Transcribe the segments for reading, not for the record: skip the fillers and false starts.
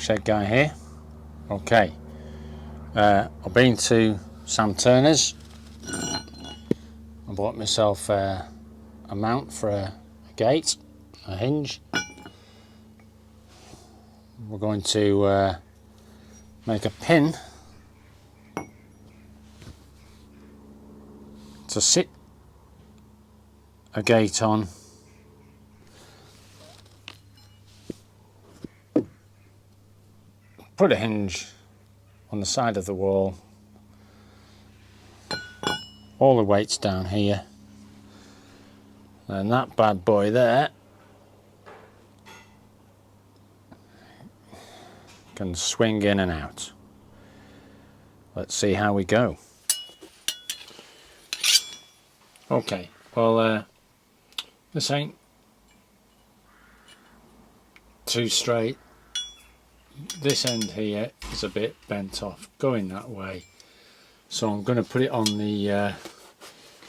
shed guy here. Okay, I've been to Sam Turner's. I bought myself a mount for a gate, a hinge. We're going to make a pin to sit a gate on. Put a hinge on the side of the wall. All the weight's down here. And that bad boy there can swing in and out. Let's see how we go. Okay, well this ain't too straight. This end here is a bit bent off going that way, so I'm going to put it on the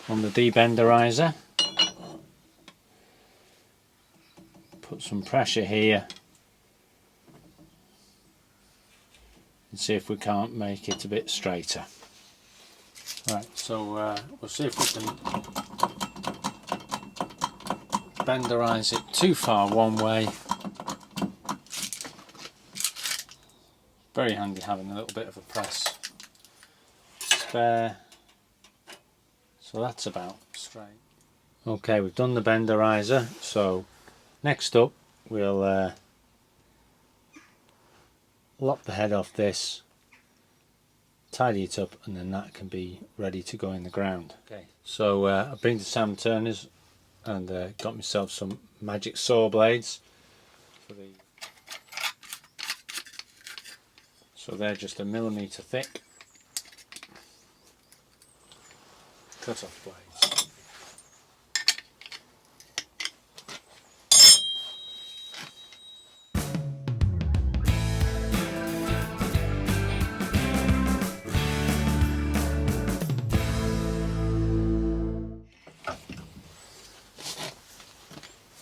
debenderizer. Put some pressure here and see if we can't make it a bit straighter. Right, so we'll see if we can benderize it too far one way. Very handy having a little bit of a press spare. So that's about straight. Okay, we've done the benderizer, so next up we'll lop the head off this, tidy it up, and then that can be ready to go in the ground. Okay, so I've been to Sam Turner's and got myself some magic saw blades for the. So they're just 1 millimetre thick cut off blades.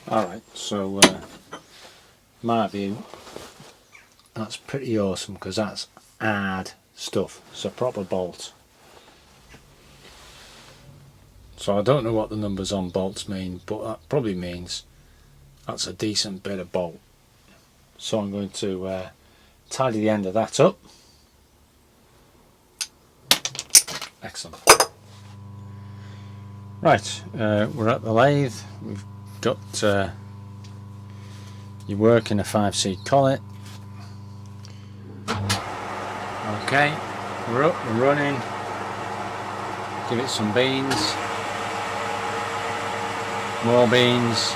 Alright, so my view, that's pretty awesome because that's hard stuff. It's a proper bolt. So I don't know what the numbers on bolts mean, but that probably means that's a decent bit of bolt. So I'm going to tidy the end of that up. Excellent. Right, we're at the lathe. We've got your work in a 5-seat collet. Okay, we're up and running. Give it some beans, more beans.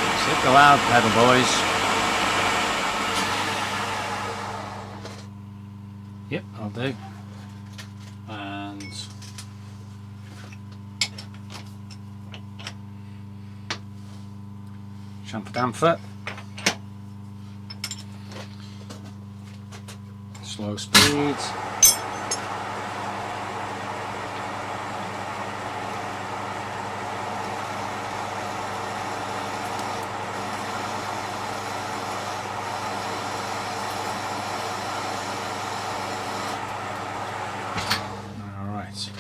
Let's hit the loud pedal, boys. Yep, I'll do. And chamfer damper. Slow speed. Alright.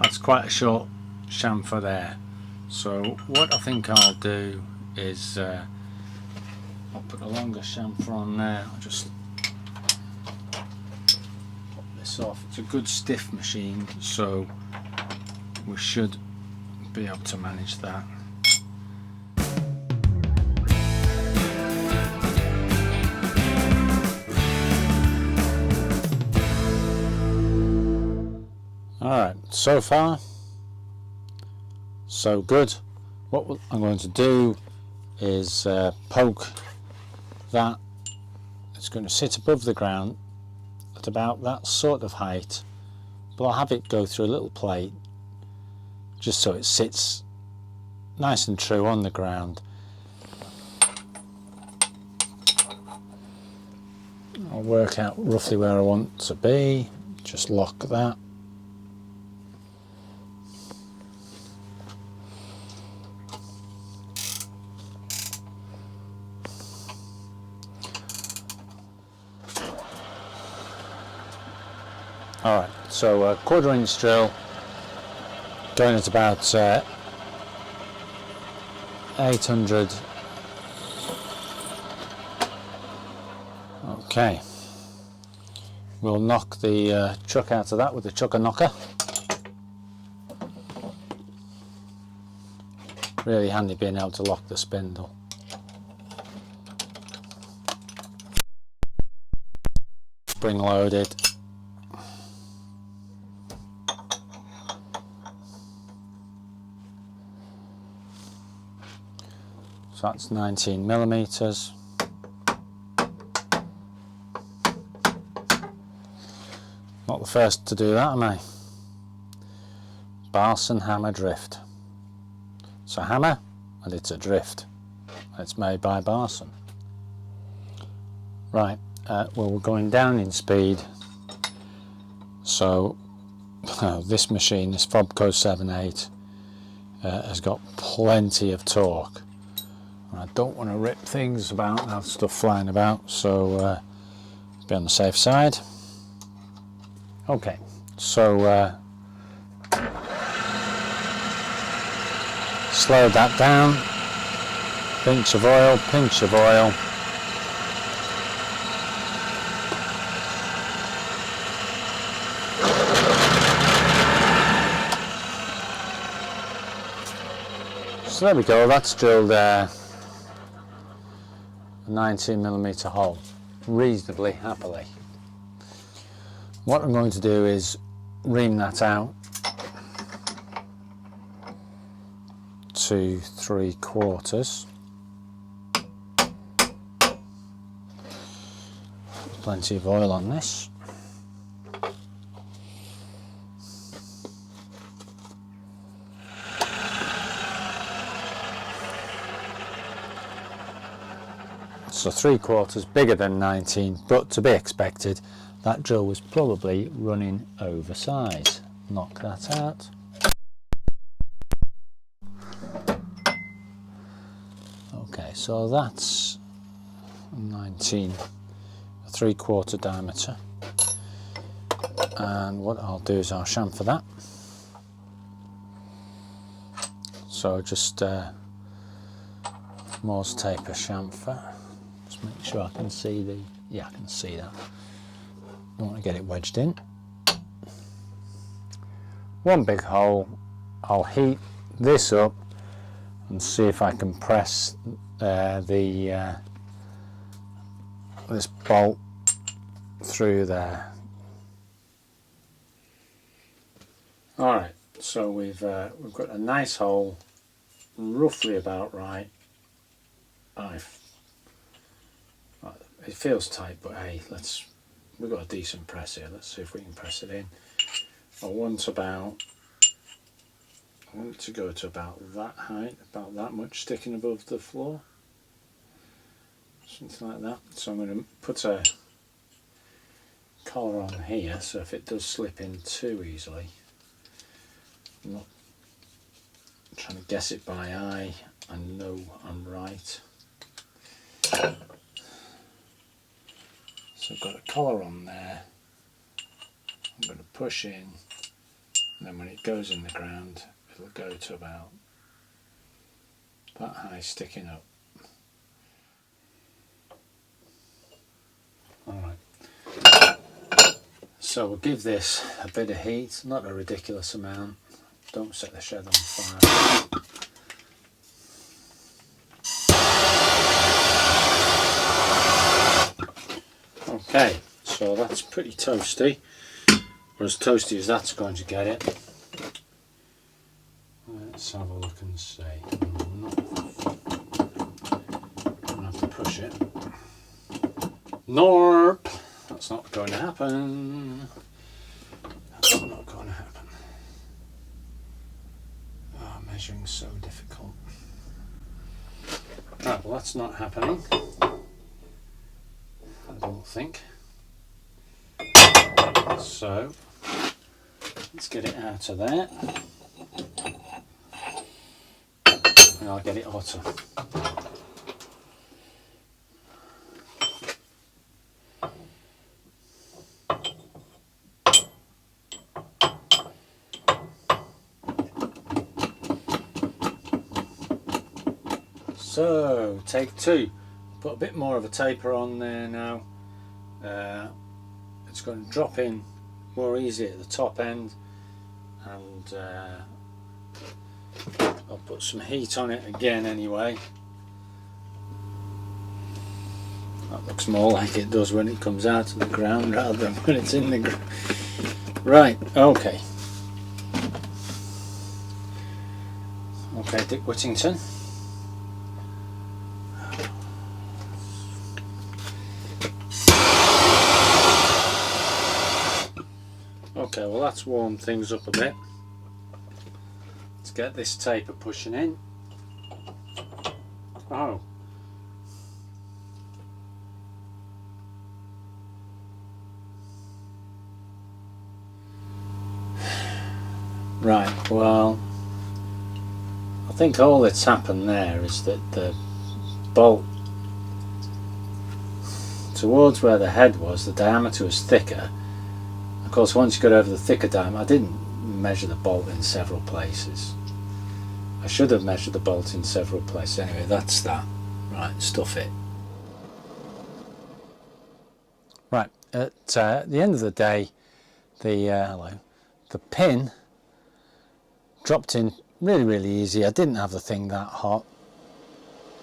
That's quite a short chamfer there. So what I think I'll do is I'll put a longer chamfer on there. I'll just pop this off. It's a good stiff machine, so we should be able to manage that. Alright, so far so good. What I'm going to do is poke that. It's going to sit above the ground at about that sort of height, but I'll have it go through a little plate just so it sits nice and true on the ground. I'll work out roughly where I want to be, just lock that. Alright, so a 1/4 inch drill going at about 800. Okay, we'll knock the chuck out of that with the chucker knocker. Really handy being able to lock the spindle. Spring loaded. So that's 19mm. Not the first to do that, am I? Barson hammer drift. It's a hammer and it's a drift. It's made by Barson. Right, well, we're going down in speed. So this machine, this Fobco 7.8, has got plenty of torque. And I don't want to rip things about and have stuff flying about, so be on the safe side. Okay, so slow that down, pinch of oil, pinch of oil. So there we go, that's drilled a 19mm hole reasonably happily. What I'm going to do is ream that out to 3/4. Plenty of oil on this. So 3/4 bigger than 19, but to be expected. That drill was probably running oversize. Knock that out. Okay, so that's 19, a 3/4 diameter. And what I'll do is I'll chamfer that. So just Morse taper chamfer. Just make sure I can see the, yeah, I can see that. I want to get it wedged in. One big hole. I'll heat this up and see if I can press this bolt through there. All right, so we've got a nice hole, roughly about right. It feels tight, but hey, we've got a decent press here. Let's see if we can press it in. I want to go to about that height, about that much sticking above the floor, something like that. So I'm going to put a collar on here, so if it does slip in too easily, I'm not trying to guess it by eye. I know I'm right. So I've got a collar on there. I'm going to push in, and then when it goes in the ground, it'll go to about that high, sticking up. Alright, so we'll give this a bit of heat, not a ridiculous amount. Don't set the shed on fire. Okay, so that's pretty toasty, or as toasty as that's going to get it. Let's have a look and see. I'm not going to have to push it. Nope, that's not going to happen. That's not going to happen. Oh, measuring's so difficult. Right, well, that's not happening. I don't think. So let's get it out of there, and I'll get it hotter. So, take two. Put a bit more of a taper on there now. It's going to drop in more easy at the top end, and I'll put some heat on it again anyway. That looks more like it does when it comes out of the ground rather than when it's in the ground. Right, okay. Okay, Dick Whittington. Okay, well that's warmed things up a bit. Let's get this taper pushing in. Oh. Right, well, I think all that's happened there is that the bolt towards where the head was, the diameter was thicker. Of course, once you got over the thicker diameter, I didn't measure the bolt in several places. I should have measured the bolt in several places. Anyway, that's that. Right, stuff it. Right, at the end of the day, the pin dropped in really easy. I didn't have the thing that hot.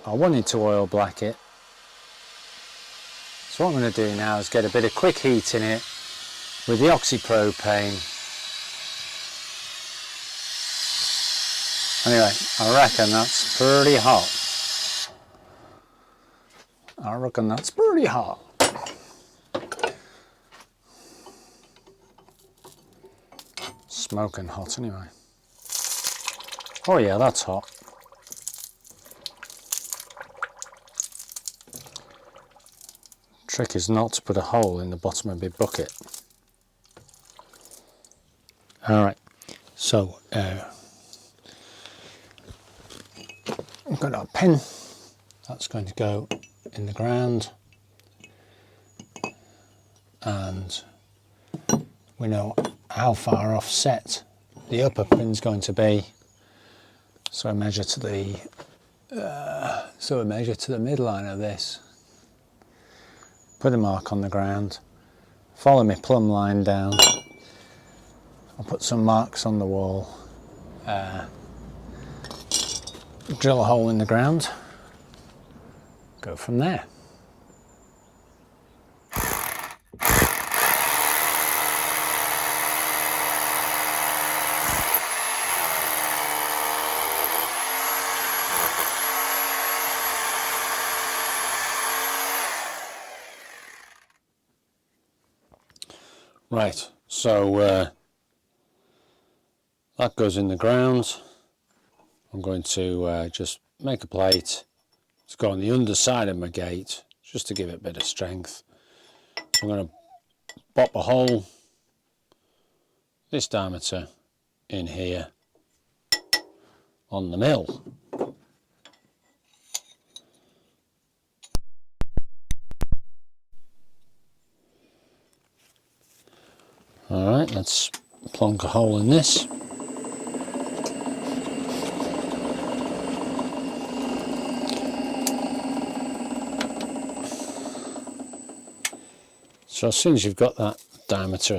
I wanted to oil black it. So what I'm going to do now is get a bit of quick heat in it with the oxypropane. Anyway, I reckon that's pretty hot. I reckon that's pretty hot. Smoking hot anyway. Oh yeah, that's hot. Trick is not to put a hole in the bottom of the bucket. Alright, so we've got our pin that's going to go in the ground, and we know how far offset the upper pin's going to be, so I measure to the midline of this, put a mark on the ground, follow my plumb line down. I'll put some marks on the wall, drill a hole in the ground, go from there. Right, so that goes in the ground. I'm going to just make a plate to go on the underside of my gate, just to give it a bit of strength. So I'm going to pop a hole this diameter in here on the mill. Alright, let's plonk a hole in this. So as soon as you've got that diameter,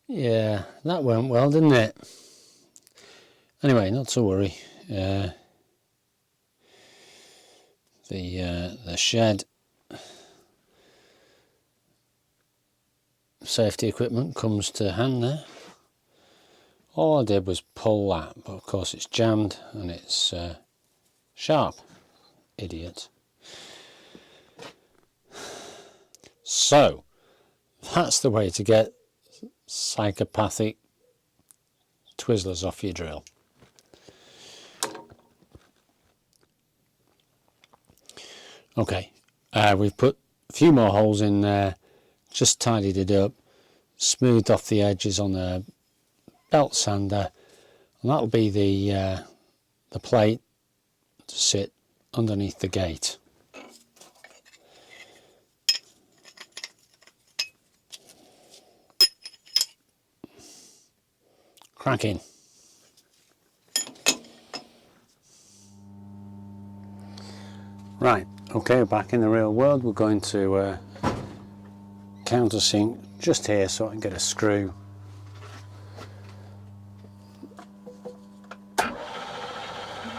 yeah, that went well, didn't it? Anyway, not to worry. The shed safety equipment comes to hand there. All I did was pull that, but of course it's jammed and it's sharp. Idiot. So that's the way to get psychopathic Twizzlers off your drill. Okay, we've put a few more holes in there, just tidied it up, smoothed off the edges on a belt sander, and that'll be the plate to sit underneath the gate. Cracking. Right, okay, back in the real world. We're going to countersink just here so I can get a screw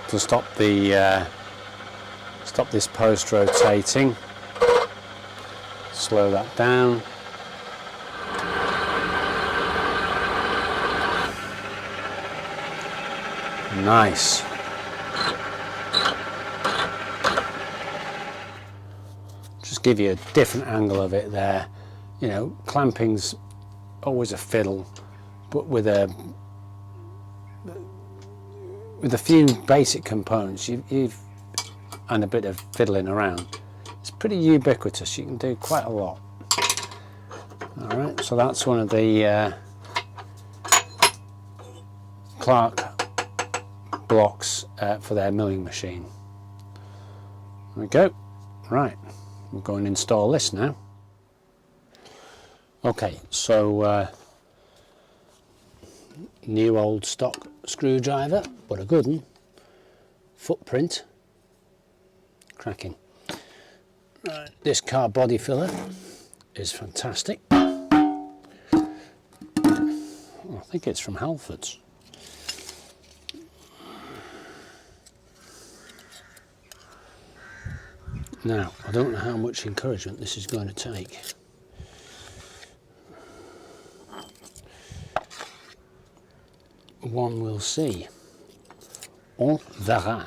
to stop the stop this post rotating. Slow that down. Nice. Just give you a different angle of it there. You know, clamping's always a fiddle, but with a few basic components and a bit of fiddling around, it's pretty ubiquitous. You can do quite a lot. Alright, so that's one of the Clark blocks for their milling machine. There we go. Right, we'll go and install this now. Okay, so new old stock screwdriver, but a good one. Footprint. Cracking. Right, this car body filler is fantastic. I think it's from Halfords. Now, I don't know how much encouragement this is going to take. One will see. On verra.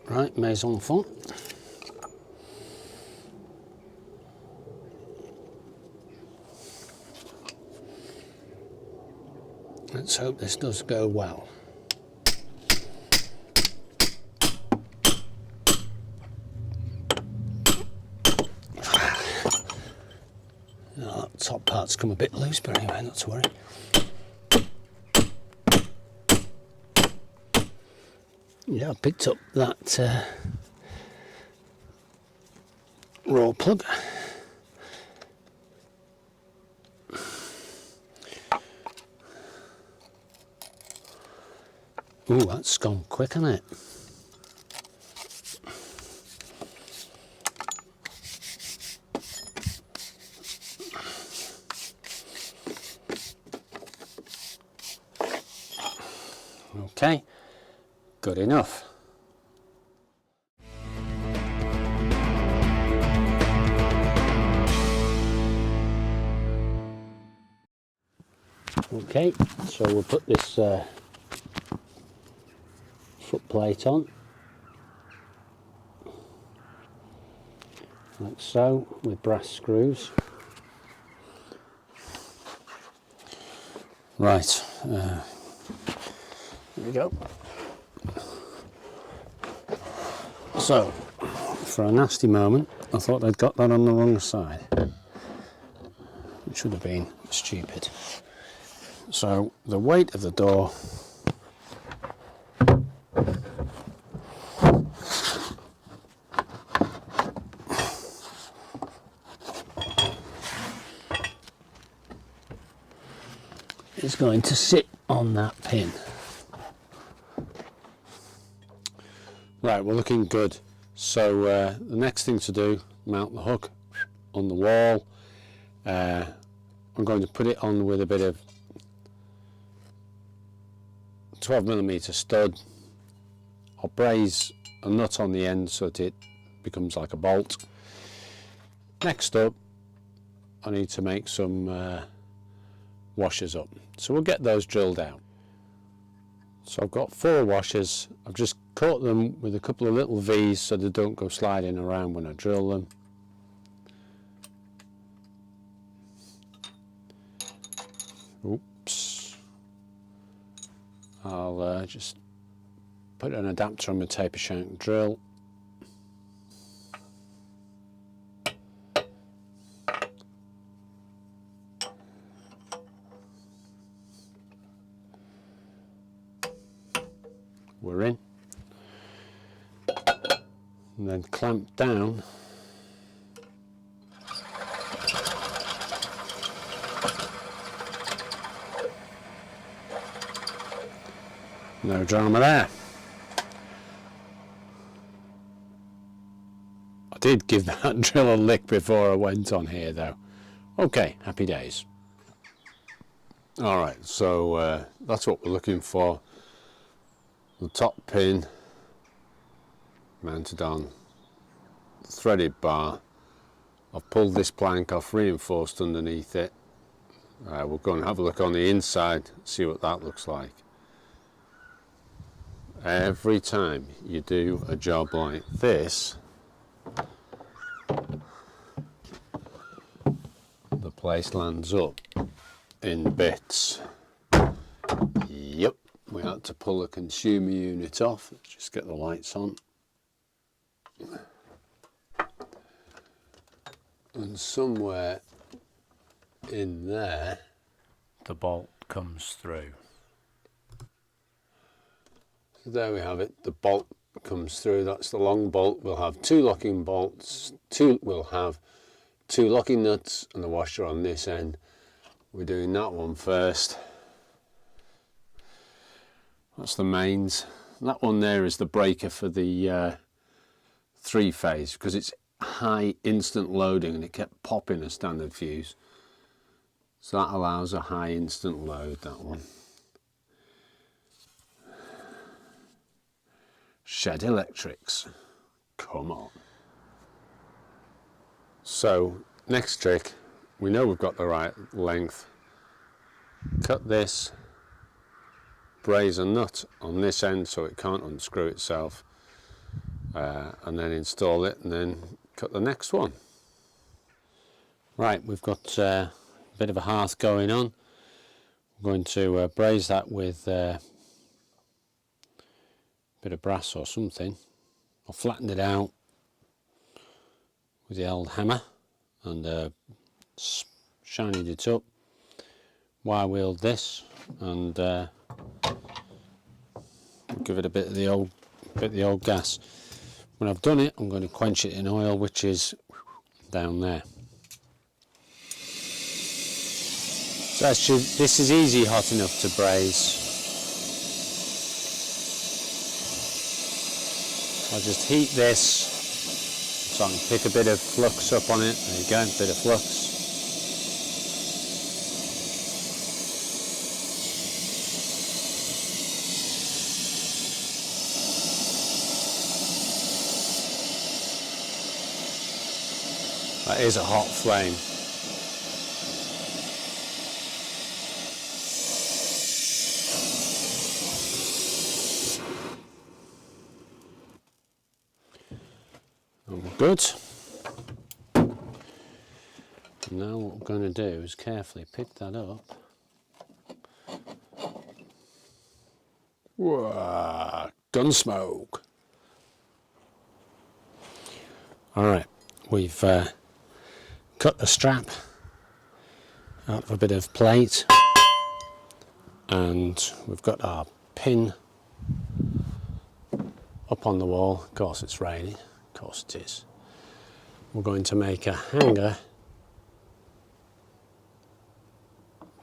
Right, mes enfants. Let's hope this does go well. Oh, that top part's come a bit loose, but anyway, not to worry. Yeah, I picked up that raw plug. Ooh, that's gone quick, hasn't it? Okay, good enough. Okay, so we'll put this foot plate on, like so, with brass screws. Right, here we go. So, for a nasty moment, I thought I'd got that on the wrong side. It should have been stupid. So, the weight of the door is going to sit on that pin. Right, we're looking good. So the next thing to do, mount the hook on the wall. I'm going to put it on with a bit of 12mm stud. I'll braze a nut on the end so that it becomes like a bolt. Next up, I need to make some washers up. So we'll get those drilled out. So I've got 4 washers. I've just caught them with a couple of little V's so they don't go sliding around when I drill them. Oops. I'll just put an adapter on my taper shank drill. We're in. And then clamp down . No drama there. I did give that drill a lick before I went on here though. Okay, happy days. Alright, so that's what we're looking for. The top pin mounted on the threaded bar. I've pulled this plank off, reinforced underneath it. We'll go and have a look on the inside, see what that looks like. Every time you do a job like this, the place lands up in bits. Yep, we had to pull the consumer unit off. Let's just get the lights on. And somewhere in there, the bolt comes through. So there we have it, the bolt comes through. That's the long bolt. We'll have two locking bolts, we'll have two locking nuts and the washer on this end. We're doing that one first. That's the mains. That one there is the breaker for the 3-phase, because it's high instant loading and it kept popping a standard fuse. So that allows a high instant load, that one. Shed Electrics, come on. So next trick, we know we've got the right length. Cut this, braze a nut on this end so it can't unscrew itself, and then install it and then cut the next one. Right, we've got a bit of a hearth going on. We're going to braze that with a bit of brass or something. I flattened it out with the old hammer and shined it up, wire wheeled this, and give it a bit of the old gas. When I've done it, I'm going to quench it in oil, which is down there. So this is easy hot enough to braze. I'll just heat this so I can pick a bit of flux up on it. There you go, a bit of flux. That is a hot flame. Good. Now what we're going to do is carefully pick that up. Whoa, gun smoke. Alright, we've cut the strap out of a bit of plate, and we've got our pin up on the wall. Of course it's raining, of course it is. We're going to make a hanger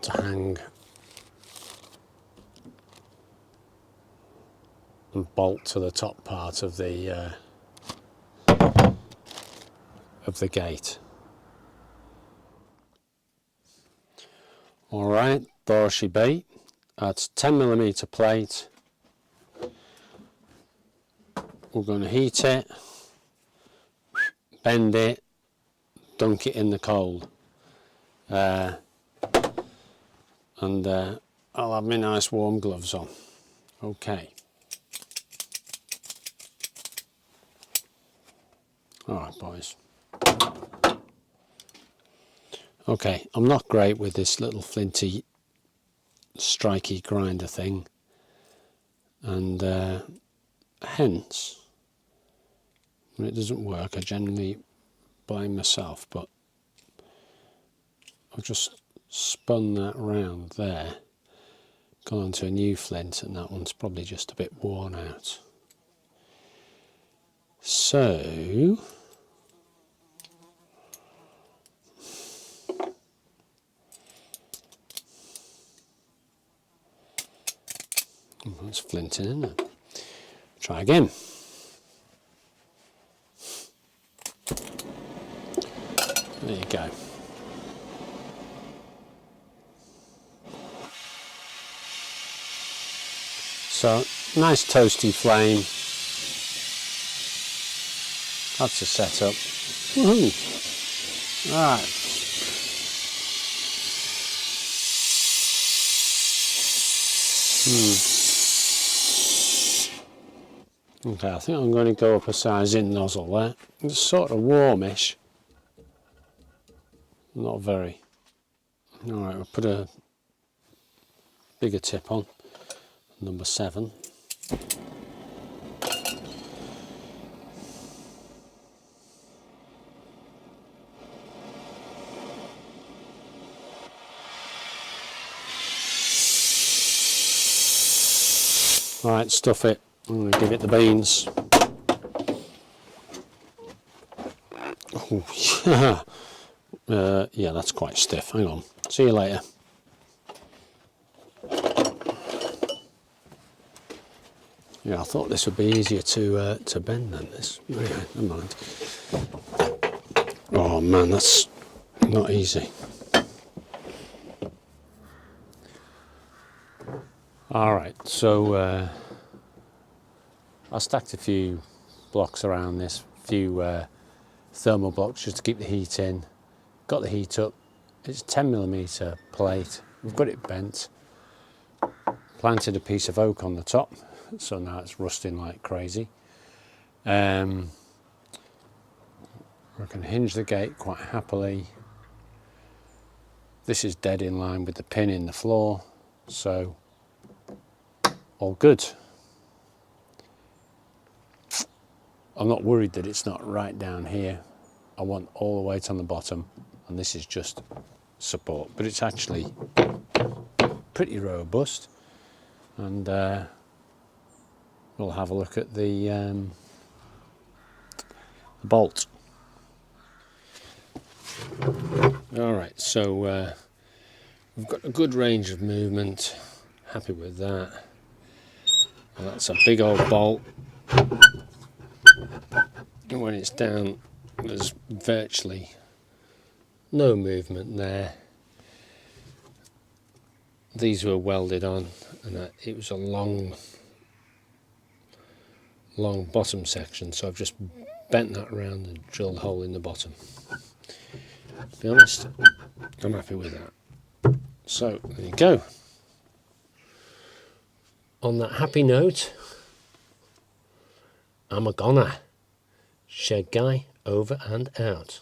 to hang and bolt to the top part of the gate. Alright, Borschi bait. That's 10mm plate. We're going to heat it, bend it, dunk it in the cold, and I'll have my nice warm gloves on. Okay. Alright boys. Okay, I'm not great with this little flinty striky grinder thing, and hence when it doesn't work I generally blame myself, but I've just spun that round there, gone on to a new flint, and that one's probably just a bit worn out. So That's flinting, isn't it? Try again. There you go. So, nice toasty flame. That's a setup. Woohoo! Right. Okay, I think I'm going to go up a size in nozzle there. It's sort of warmish. Not very. Alright, we'll put a bigger tip on. Number 7. Right, stuff it. I'm going to give it the beans. Oh, yeah. Yeah, that's quite stiff. Hang on. See you later. Yeah, I thought this would be easier to bend than this. Yeah, never mind. Oh man, that's not easy. Alright, so I stacked a few blocks around this, few thermal blocks just to keep the heat in. Got the heat up. It's a 10mm plate. We've got it bent. Planted a piece of oak on the top, so now it's rusting like crazy. We can hinge the gate quite happily. This is dead in line with the pin in the floor, so all good. I'm not worried that it's not right down here. I want all the weight on the bottom, and this is just support, but it's actually pretty robust. And we'll have a look at the bolt. Alright, so we've got a good range of movement. Happy with that. And that's a big old bolt. And when it's down, there's virtually no movement there. These were welded on, and it was a long bottom section, so I've just bent that around and drilled a hole in the bottom. To be honest, I'm happy with that. So there you go. On that happy note, I'm a goner. Shed Guy over and out.